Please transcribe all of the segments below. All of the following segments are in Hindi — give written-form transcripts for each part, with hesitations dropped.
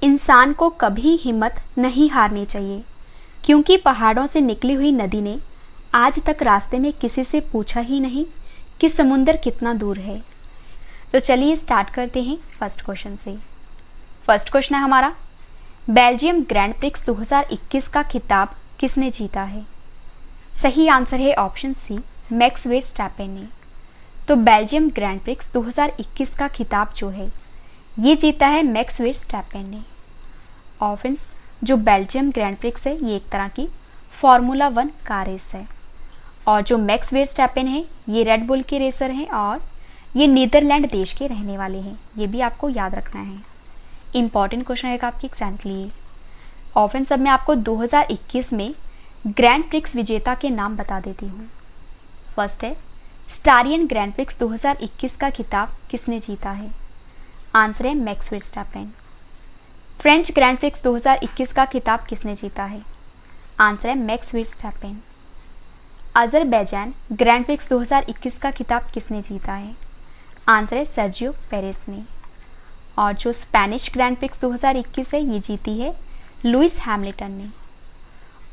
इंसान को कभी हिम्मत नहीं हारनी चाहिए, क्योंकि पहाड़ों से निकली हुई नदी ने आज तक रास्ते में किसी से पूछा ही नहीं कि समुंदर कितना दूर है। तो चलिए स्टार्ट करते हैं फर्स्ट क्वेश्चन से। फर्स्ट क्वेश्चन है हमारा, बेल्जियम ग्रैंड प्रिक्स 2021 का खिताब किसने जीता है? सही आंसर है ऑप्शन सी, मैक्स वर्स्टैपेन ने। तो बेल्जियम ग्रैंड प्रिक्स 2021 का खिताब जो है ये जीता है मैक्स वर्स्टैपेन ने। और फ्रेंड्स, जो बेल्जियम ग्रैंड प्रिक्स है ये एक तरह की फार्मूला 1 कार रेस है, और जो मैक्स वर्स्टैपेन है ये रेड बुल के रेसर हैं और ये नीदरलैंड देश के रहने वाले हैं। ये भी आपको याद रखना है, इंपॉर्टेंट क्वेश्चन रहेगा आपके एग्जाम के लिए। और फ्रेंड्स, अब मैं आपको 2021 में ग्रैंड प्रिक्स विजेता के नाम बता देती हूँ। फर्स्ट है, स्टारियन ग्रैंड प्रिक्स 2021 का खिताब किसने जीता है? आंसर है max Verstappen. French grand prix 2021 का खिताब किसने जीता है? आंसर है max Verstappen. Azerbaijan grand prix 2021 का खिताब किसने जीता है? आंसर है सर्जियो पेरेस ने। और जो स्पेनिश ग्रैंड प्रिक्स 2021 है ये जीती है लुइस हैमिल्टन ने।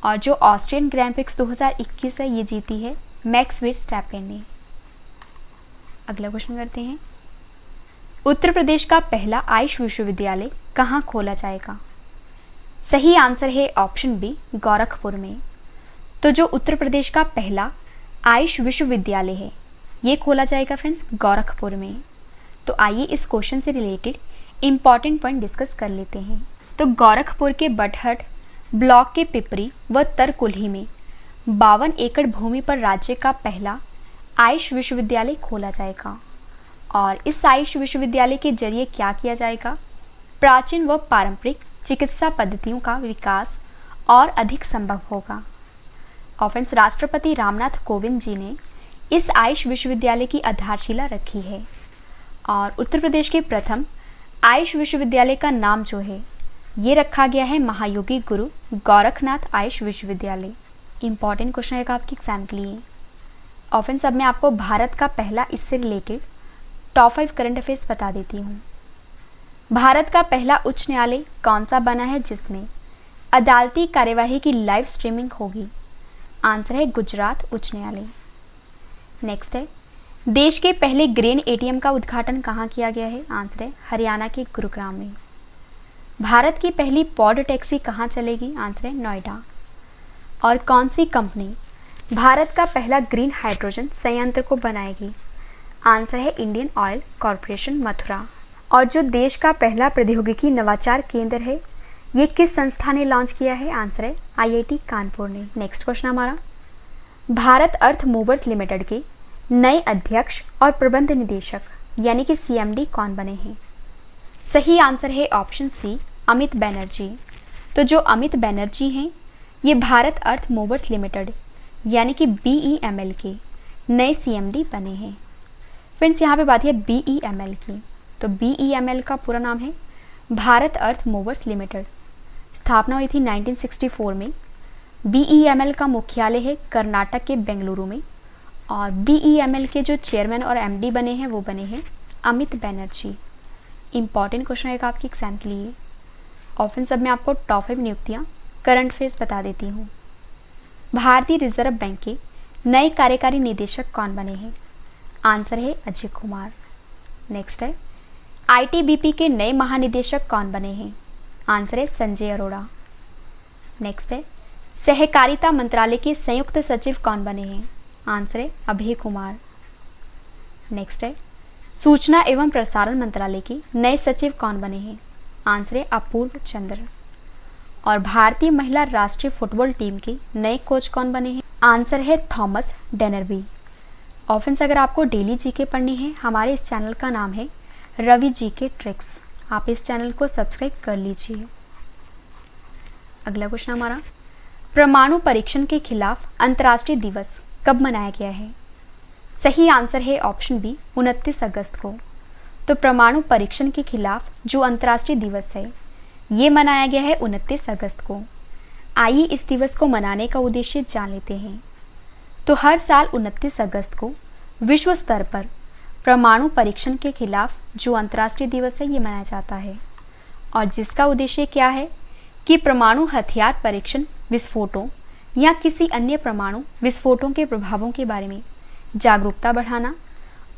और जो ऑस्ट्रियन ग्रैंड प्रिक्स 2021 है ये जीती है मैक्स वर्स्टैपेन ने। अगला क्वेश्चन करते हैं, उत्तर प्रदेश का पहला आयुष विश्वविद्यालय कहाँ खोला जाएगा? सही आंसर है ऑप्शन बी, गोरखपुर में। तो जो उत्तर प्रदेश का पहला आयुष विश्वविद्यालय है ये खोला जाएगा फ्रेंड्स गोरखपुर में। तो आइए इस क्वेश्चन से रिलेटेड इंपॉर्टेंट पॉइंट डिस्कस कर लेते हैं। तो गोरखपुर के बटहट ब्लॉक के पिपरी व तरकुल्ही में 52 एकड़ भूमि पर राज्य का पहला आयुष विश्वविद्यालय खोला जाएगा। और इस आयुष विश्वविद्यालय के जरिए क्या किया जाएगा? प्राचीन व पारंपरिक चिकित्सा पद्धतियों का विकास और अधिक संभव होगा। और फ्रेंड्स, राष्ट्रपति रामनाथ कोविंद जी ने इस आयुष विश्वविद्यालय की आधारशिला रखी है। और उत्तर प्रदेश के प्रथम आयुष विश्वविद्यालय का नाम जो है ये रखा गया है महायोगी गुरु गोरखनाथ आयुष विश्वविद्यालय। इंपॉर्टेंट क्वेश्चन रहेगा आपके एग्जाम के लिए। और फ्रेंड्स, अब मैं आपको भारत का पहला इससे रिलेटेड टॉप 5 करंट अफेयर्स बता देती हूँ। भारत का पहला उच्च न्यायालय कौन सा बना है जिसमें अदालती कार्यवाही की लाइव स्ट्रीमिंग होगी? आंसर है गुजरात उच्च न्यायालय। नेक्स्ट है, देश के पहले ग्रेन एटीएम का उद्घाटन कहाँ किया गया है? आंसर है हरियाणा के गुरुग्राम में। भारत की पहली पॉड टैक्सी कहाँ चलेगी? आंसर है नोएडा। और कौन सी कंपनी भारत का पहला ग्रीन हाइड्रोजन संयंत्र को बनाएगी? आंसर है इंडियन ऑयल कॉरपोरेशन मथुरा। और जो देश का पहला प्रौद्योगिकी नवाचार केंद्र है ये किस संस्था ने लॉन्च किया है? आंसर है आईआईटी कानपुर ने। नेक्स्ट क्वेश्चन हमारा, भारत अर्थ मूवर्स लिमिटेड के नए अध्यक्ष और प्रबंध निदेशक यानी कि सीएमडी कौन बने हैं? सही आंसर है ऑप्शन सी, अमित बनर्जी। तो जो अमित बनर्जी हैं ये भारत अर्थ मूवर्स लिमिटेड यानी कि बीईएमएल के नए सीएमडी बने हैं। फ्रेंड्स, यहाँ पे बात है बीईएमएल की। तो बीईएमएल का पूरा नाम है भारत अर्थ मूवर्स लिमिटेड। स्थापना हुई थी 1964 में। बीईएमएल का मुख्यालय है कर्नाटक के बेंगलुरु में। और बीईएमएल के जो चेयरमैन और एमडी बने हैं वो बने हैं अमित बनर्जी। इंपॉर्टेंट क्वेश्चन रहेगा आपके एग्जाम के लिए। और फ्रेंड्स, अब मैं आपको टॉप 5 नियुक्तियाँ करंट अफेयर्स बता देती हूँ। भारतीय रिजर्व बैंक के नए कार्यकारी निदेशक कौन बने हैं? आंसर है अजय कुमार। नेक्स्ट है, आईटीबीपी के नए महानिदेशक कौन बने हैं? आंसर है संजय अरोड़ा। नेक्स्ट है, सहकारिता मंत्रालय के संयुक्त सचिव कौन बने हैं? आंसर है अभय कुमार। नेक्स्ट है, सूचना एवं प्रसारण मंत्रालय के नए सचिव कौन बने हैं? आंसर है अपूर्व चंद्र। और भारतीय महिला राष्ट्रीय फुटबॉल टीम के नए कोच कौन बने हैं? आंसर है थॉमस डेनरबी। और फ्रेंड्स, अगर आपको डेली जीके पढ़नी है, हमारे इस चैनल का नाम है रवि जीके ट्रिक्स। आप इस चैनल को सब्सक्राइब कर लीजिए। अगला क्वेश्चन हमारा, परमाणु परीक्षण के खिलाफ अंतर्राष्ट्रीय दिवस कब मनाया गया है? सही आंसर है ऑप्शन बी, 29 अगस्त को। तो परमाणु परीक्षण के खिलाफ जो अंतर्राष्ट्रीय दिवस है ये मनाया गया है 29 अगस्त को। आइए इस दिवस को मनाने का उद्देश्य जान लेते हैं। तो हर साल 29 अगस्त को विश्व स्तर पर परमाणु परीक्षण के खिलाफ जो अंतर्राष्ट्रीय दिवस है ये मनाया जाता है। और जिसका उद्देश्य क्या है कि परमाणु हथियार परीक्षण विस्फोटों या किसी अन्य परमाणु विस्फोटों के प्रभावों के बारे में जागरूकता बढ़ाना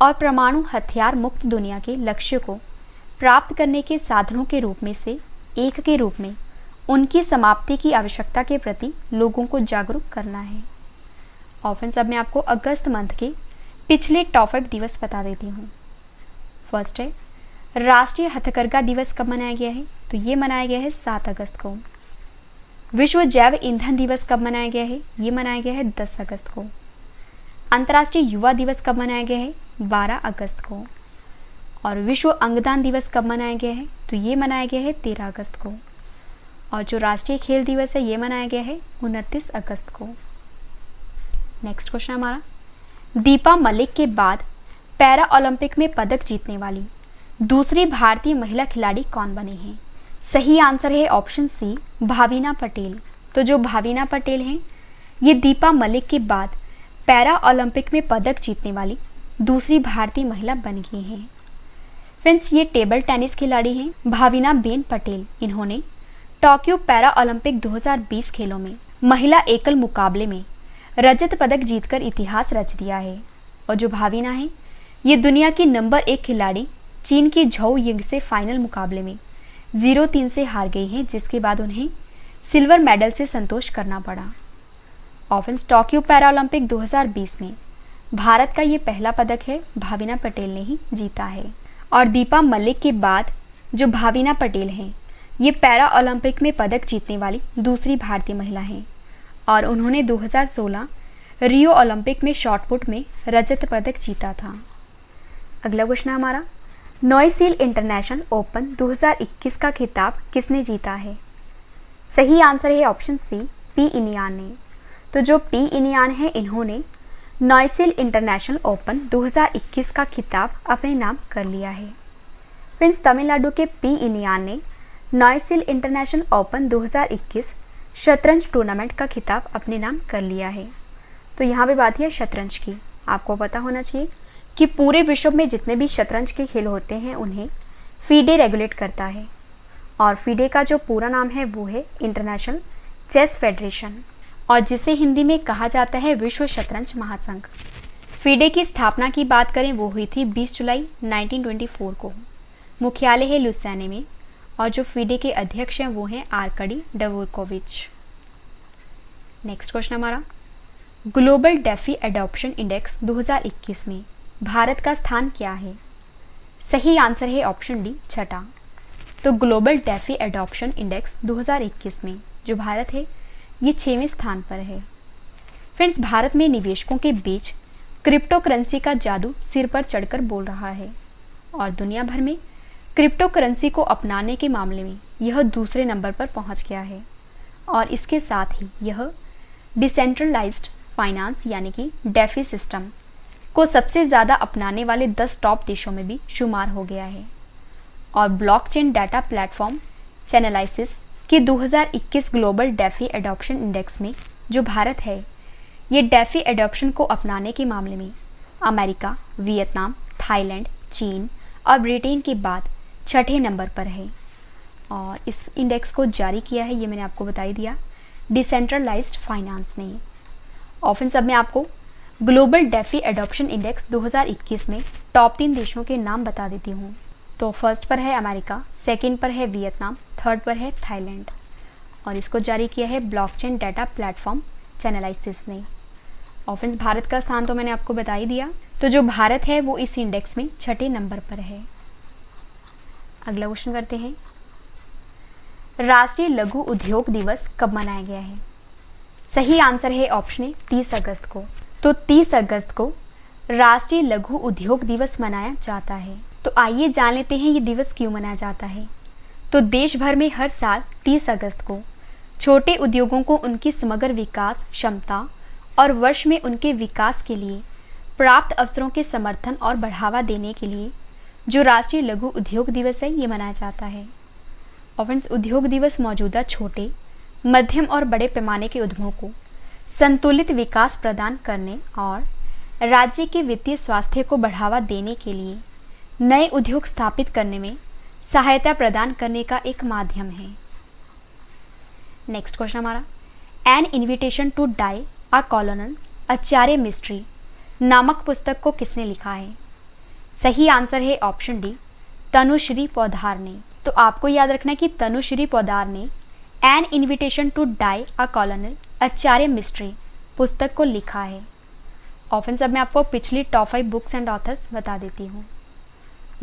और परमाणु हथियार मुक्त दुनिया के लक्ष्य को प्राप्त करने के साधनों के रूप में से एक के रूप में उनकी समाप्ति की आवश्यकता के प्रति लोगों को जागरूक करना है। और फ्रेंड्स, अब मैं आपको अगस्त मंथ के पिछले टॉप 5 दिवस बता देती हूँ। फर्स्ट है राष्ट्रीय हथकरघा दिवस कब मनाया गया है? तो ये मनाया गया है 7 अगस्त को। विश्व जैव ईंधन दिवस कब मनाया गया है? ये मनाया गया है 10 अगस्त को। अंतर्राष्ट्रीय युवा दिवस कब मनाया गया है? 12 अगस्त को। और विश्व अंगदान दिवस कब मनाया गया है? तो ये मनाया गया है 13 अगस्त को। और जो राष्ट्रीय खेल दिवस है ये मनाया गया है 29 अगस्त को। नेक्स्ट क्वेश्चन हमारा, दीपा मलिक के बाद पैरा ओलंपिक में पदक जीतने वाली दूसरी भारतीय महिला खिलाड़ी कौन बनी हैं? सही आंसर है ऑप्शन सी, भाविना पटेल। तो जो भाविना पटेल हैं ये दीपा मलिक के बाद पैरा ओलंपिक में पदक जीतने वाली दूसरी भारतीय महिला बन गई हैं। फ्रेंड्स, ये टेबल टेनिस खिलाड़ी हैं भाविना बेन पटेल। इन्होंने टोक्यो पैरा ओलंपिक 2020 खेलों में महिला एकल मुकाबले में रजत पदक जीतकर इतिहास रच दिया है। और जो भाविना है ये दुनिया की नंबर 1 खिलाड़ी चीन की झोउ यिंग से फाइनल मुकाबले में 0-3 से हार गई हैं, जिसके बाद उन्हें सिल्वर मेडल से संतोष करना पड़ा। और फ्रेंड्स, टोक्यो पैरा ओलंपिक 2020 में भारत का ये पहला पदक है, भाविना पटेल ने ही जीता है। और दीपा मलिक के बाद जो भाविना पटेल हैं ये पैरा ओलंपिक में पदक जीतने वाली दूसरी भारतीय महिला हैं। और उन्होंने 2016 रियो ओलंपिक में शॉटपुट में रजत पदक जीता था। अगला क्वेश्चन है हमारा, नॉइसील इंटरनेशनल ओपन 2021 का खिताब किसने जीता है? सही आंसर है ऑप्शन सी, पी इनियान ने। तो जो पी इनियान है इन्होंने नॉइसील इंटरनेशनल ओपन 2021 का खिताब अपने नाम कर लिया है। फ्रेंड्स, तमिलनाडु के पी इनियान ने नॉइसील इंटरनेशनल ओपन 2021 शतरंज टूर्नामेंट का खिताब अपने नाम कर लिया है। तो यहाँ पे बात है शतरंज की। आपको पता होना चाहिए कि पूरे विश्व में जितने भी शतरंज के खेल होते हैं उन्हें फीडे रेगुलेट करता है। और फीडे का जो पूरा नाम है वो है इंटरनेशनल चेस फेडरेशन, और जिसे हिंदी में कहा जाता है विश्व शतरंज महासंघ। फीडे की स्थापना की बात करें वो हुई थी 20 जुलाई 1924 को। मुख्यालय है लुसियाना में, और जो फीडे के अध्यक्ष हैं वो हैं आर्कडी डवोरकोविच। नेक्स्ट क्वेश्चन हमारा, ग्लोबल डेफी एडॉप्शन इंडेक्स 2021 में भारत का स्थान क्या है? सही आंसर है ऑप्शन डी, छठा। तो ग्लोबल डेफी एडॉप्शन इंडेक्स 2021 में जो भारत है ये 6वें स्थान पर है। फ्रेंड्स, भारत में निवेशकों के बीच क्रिप्टो करेंसी का जादू सिर पर चढ़कर बोल रहा है, और दुनिया भर में क्रिप्टो करेंसी को अपनाने के मामले में यह दूसरे नंबर पर पहुंच गया है। और इसके साथ ही यह डिसेंट्रलाइज्ड फाइनेंस यानी कि डेफी सिस्टम को सबसे ज़्यादा अपनाने वाले 10 टॉप देशों में भी शुमार हो गया है। और ब्लॉकचेन डाटा प्लेटफॉर्म चैनलाइसिस के 2021 ग्लोबल डेफी एडॉप्शन इंडेक्स में जो भारत है ये डेफी एडॉप्शन को अपनाने के मामले में अमेरिका, वियतनाम, थाईलैंड, चीन और ब्रिटेन के बाद 6ठे नंबर पर है। और इस इंडेक्स को जारी किया है, ये मैंने आपको बता ही दिया, डिसेंट्रलाइज्ड फाइनेंस ने। और फिर सब मैं आपको ग्लोबल डेफी एडॉप्शन इंडेक्स 2021 में टॉप 3 देशों के नाम बता देती हूँ। तो फर्स्ट पर है अमेरिका, सेकंड पर है वियतनाम, थर्ड पर है थाईलैंड। और इसको जारी किया है ब्लॉकचेन डाटा प्लेटफॉर्म चैनलाइसिस ने। और फ्रेंड्स, भारत का स्थान तो मैंने आपको बता ही दिया। तो जो भारत है वो इस इंडेक्स में 6ठे नंबर पर है। अगला क्वेश्चन करते हैं, राष्ट्रीय लघु उद्योग दिवस कब मनाया गया है? सही आंसर है ऑप्शन ए, 30 अगस्त को। तो 30 अगस्त को राष्ट्रीय लघु उद्योग दिवस मनाया जाता है। तो आइए जान लेते हैं ये दिवस क्यों मनाया जाता है। तो देश भर में हर साल 30 अगस्त को छोटे उद्योगों को उनकी समग्र विकास क्षमता और वर्ष में उनके विकास के लिए प्राप्त अवसरों के समर्थन और बढ़ावा देने के लिए जो राष्ट्रीय लघु उद्योग दिवस है ये मनाया जाता है। और फ्रेंड्स, उद्योग दिवस मौजूदा छोटे, मध्यम और बड़े पैमाने के उद्यमों को संतुलित विकास प्रदान करने और राज्य के वित्तीय स्वास्थ्य को बढ़ावा देने के लिए नए उद्योग स्थापित करने में सहायता प्रदान करने का एक माध्यम है। नेक्स्ट क्वेश्चन हमारा, an invitation to die a colonel Acharya mystery नामक पुस्तक को किसने लिखा है? सही आंसर है ऑप्शन डी, तनुश्री पोद्दार ने। तो आपको याद रखना है कि तनुश्री पोद्दार ने an invitation to die a colonel Acharya mystery पुस्तक को लिखा है। ऑप्शन सब में आपको पिछली टॉप 5 बुक्स एंड ऑथर्स बता देती हूँ।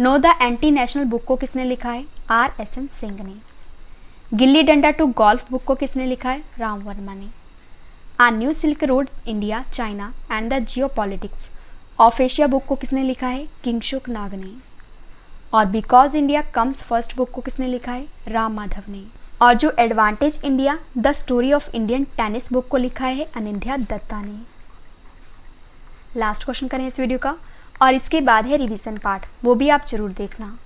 Know the anti national book को किसने लिखा है? R.S.N. सिंह ने। Gilli danda to golf book को किसने लिखा है? राम वर्मा ने। A new silk road India China and the geopolitics of Asia book को किसने लिखा है? किंगशुक नाग ने। और because India comes first book को किसने लिखा है? राम माधव ने। और जो advantage India the story of Indian tennis book को लिखा है अनिंद्या दत्ता ने। लास्ट क्वेश्चन करें इस वीडियो का, और इसके बाद है रिवीजन पार्ट, वो भी आप जरूर देखना।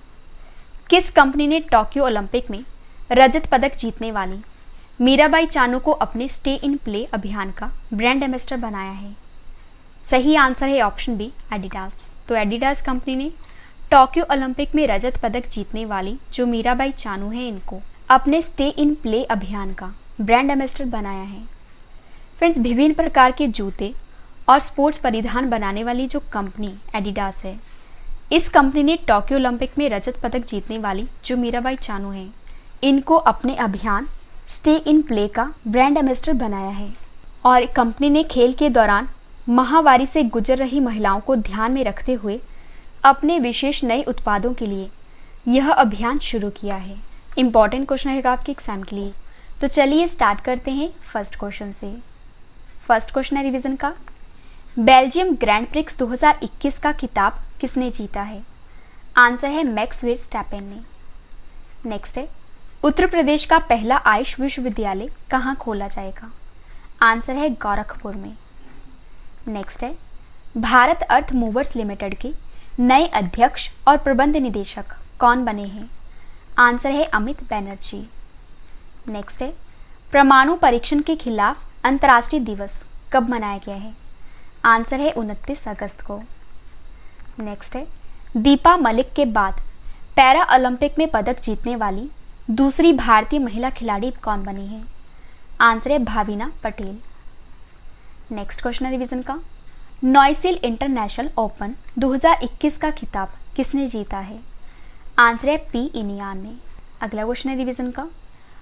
किस कंपनी ने टोक्यो ओलंपिक में रजत पदक जीतने वाली मीराबाई चानू को अपने स्टे इन प्ले अभियान का ब्रांड एम्बेसडर बनाया है? सही आंसर है ऑप्शन बी, एडिडास। तो एडिडास कंपनी ने टोक्यो ओलंपिक में रजत पदक जीतने वाली जो मीराबाई चानू है इनको अपने स्टे इन प्ले अभियान का ब्रांड एम्बेसडर बनाया है। फ्रेंड्स, विभिन्न प्रकार के जूते और स्पोर्ट्स परिधान बनाने वाली जो कंपनी एडिडास है, इस कंपनी ने टोक्यो ओलंपिक में रजत पदक जीतने वाली जो मीराबाई चानू है इनको अपने अभियान स्टे इन प्ले का ब्रांड एम्बेसडर बनाया है। और कंपनी ने खेल के दौरान महामारी से गुजर रही महिलाओं को ध्यान में रखते हुए अपने विशेष नए उत्पादों के लिए यह अभियान शुरू किया है। इंपॉर्टेंट क्वेश्चन रहेगा आपके एग्जाम के लिए। तो चलिए स्टार्ट करते हैं फर्स्ट क्वेश्चन से। फर्स्ट क्वेश्चन है रिवीजन का, बेल्जियम ग्रैंड प्रिक्स 2021 का खिताब किसने जीता है? आंसर है मैक्स वर्स्टैपेन ने। नेक्स्ट है, उत्तर प्रदेश का पहला आयुष विश्वविद्यालय कहाँ खोला जाएगा? आंसर है गोरखपुर में। नेक्स्ट है, भारत अर्थ मूवर्स लिमिटेड के नए अध्यक्ष और प्रबंध निदेशक कौन बने हैं? आंसर है अमित बैनर्जी। नेक्स्ट है, परमाणु परीक्षण के खिलाफ अंतर्राष्ट्रीय दिवस कब मनाया गया है? आंसर है 29 अगस्त को। नेक्स्ट है, दीपा मलिक के बाद पैरा ओलंपिक में पदक जीतने वाली दूसरी भारतीय महिला खिलाड़ी कौन बनी है? आंसर है Bhavina Patel. Next question revision का, नॉइसिल इंटरनेशनल ओपन 2021 का खिताब किसने जीता है? आंसर है पी इनियान ने। अगला क्वेश्चन है रिवीजन का,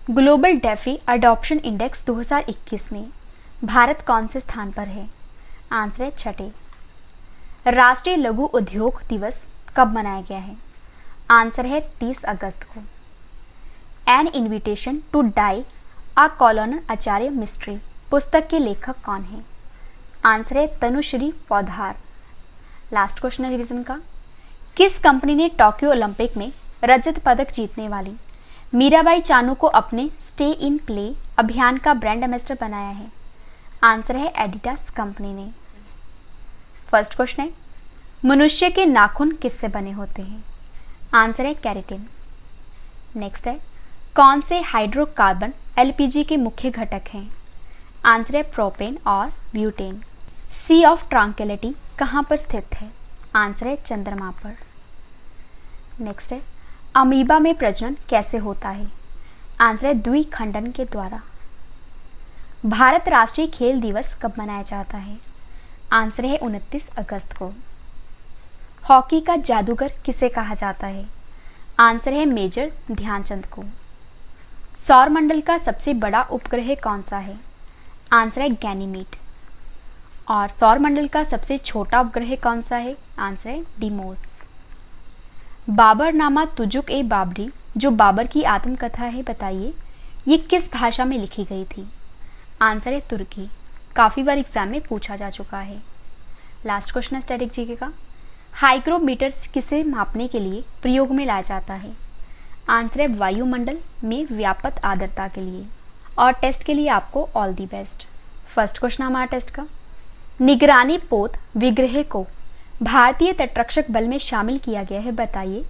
ग्लोबल डेफी अडॉप्शन इंडेक्स 2021 में भारत कौन से स्थान पर है? आंसर है छठे। राष्ट्रीय लघु उद्योग दिवस कब मनाया गया है? आंसर है 30 अगस्त को। An invitation to die a colonel Acharya mystery पुस्तक के लेखक कौन है? आंसर है तनुश्री पोद्दार। लास्ट क्वेश्चन है रिवीजन का, किस कंपनी ने टोक्यो ओलंपिक में रजत पदक जीतने वाली मीराबाई चानू को अपने स्टे इन प्ले अभियान का ब्रांड एम्बेसडर बनाया है? आंसर है एडिडास कंपनी ने। फर्स्ट क्वेश्चन है, मनुष्य के नाखून किससे बने होते हैं? आंसर है केराटिन। नेक्स्ट है, कौन से हाइड्रोकार्बन एलपीजी के मुख्य घटक हैं? आंसर है प्रोपेन और ब्यूटेन। सी ऑफ ट्रांक्विलिटी कहाँ पर स्थित है? आंसर है चंद्रमा पर। नेक्स्ट है, अमीबा में प्रजनन कैसे होता है? आंसर है द्विखंडन के द्वारा। भारत राष्ट्रीय खेल दिवस कब मनाया जाता है? आंसर है 29 अगस्त को। हॉकी का जादूगर किसे कहा जाता है? आंसर है मेजर ध्यानचंद को। सौर मंडल का सबसे बड़ा उपग्रह कौन सा है? आंसर है गैनीमीड। और सौर मंडल का सबसे छोटा उपग्रह कौन सा है? आंसर है डीमोस। बाबरनामा तुजुक ए बाबरी जो बाबर की आत्मकथा है, बताइए ये किस भाषा में लिखी गई थी? आंसर है तुर्की। काफ़ी बार एग्जाम में पूछा जा चुका है। लास्ट क्वेश्चन है स्टैटिक जीके का, हाइग्रोमीटर्स किसे मापने के लिए प्रयोग में लाया जाता है? आंसर है वायुमंडल में व्यापक आर्द्रता के लिए। और टेस्ट के लिए आपको all the best. First question हमारा टेस्ट का, निगरानी पोत विग्रह को भारतीय तटरक्षक बल में शामिल किया गया है, बताइए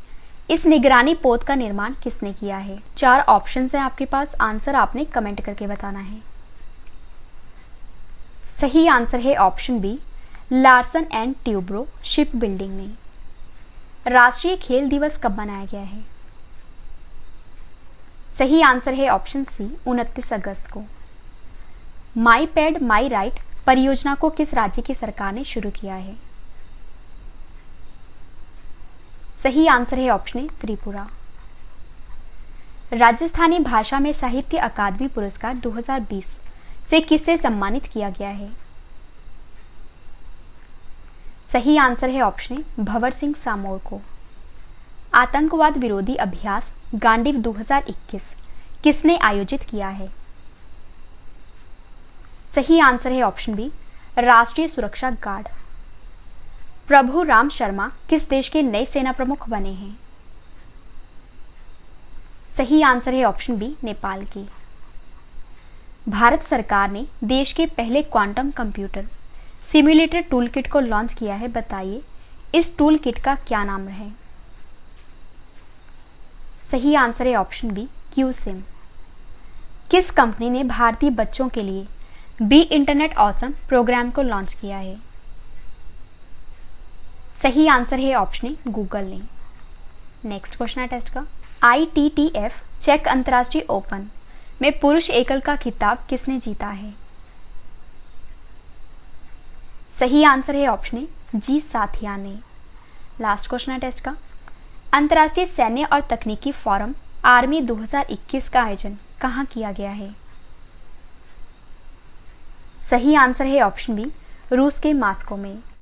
इस निगरानी पोत का निर्माण किसने किया है? 4 ऑप्शंस हैं आपके पास, आंसर आपने कमेंट करके बताना है। सही आंसर है option B, Larsen and Toubro ship building ने। राष्ट्रीय खेल दिवस कब मनाया गया है? सही आंसर है ऑप्शन सी 29 अगस्त को। माई पैड माई राइट परियोजना को किस राज्य की सरकार ने शुरू किया है? सही आंसर है ऑप्शन ए त्रिपुरा। राजस्थानी भाषा में साहित्य अकादमी पुरस्कार 2020 से किससे सम्मानित किया गया है? सही आंसर है ऑप्शन ए भंवर सिंह सामोर को। आतंकवाद विरोधी अभ्यास गांडीव 2021 किसने आयोजित किया है? सही आंसर है ऑप्शन बी राष्ट्रीय सुरक्षा गार्ड। प्रभु राम शर्मा किस देश के नए सेना प्रमुख बने हैं? सही आंसर है ऑप्शन बी नेपाल की। भारत सरकार ने देश के पहले quantum computer simulator tool kit को लॉन्च किया है, बताइए इस टूल किट का क्या नाम है? सही आंसर है ऑप्शन बी क्यूसिम। किस कंपनी ने भारतीय बच्चों के लिए बी इंटरनेट ऑसम प्रोग्राम को लॉन्च किया है? सही आंसर है ऑप्शन ए गूगल ने। नेक्स्ट क्वेश्चन है टेस्ट का। ITTF चेक अंतर्राष्ट्रीय ओपन में पुरुष एकल का खिताब किसने जीता है? सही आंसर है ऑप्शन ए जी साथिया ने। लास्ट क्वेश्चन है टेस्ट का। अंतर्राष्ट्रीय सैन्य और तकनीकी फोरम आर्मी 2021 का आयोजन कहाँ किया गया है? सही आंसर है ऑप्शन बी रूस के मास्को में।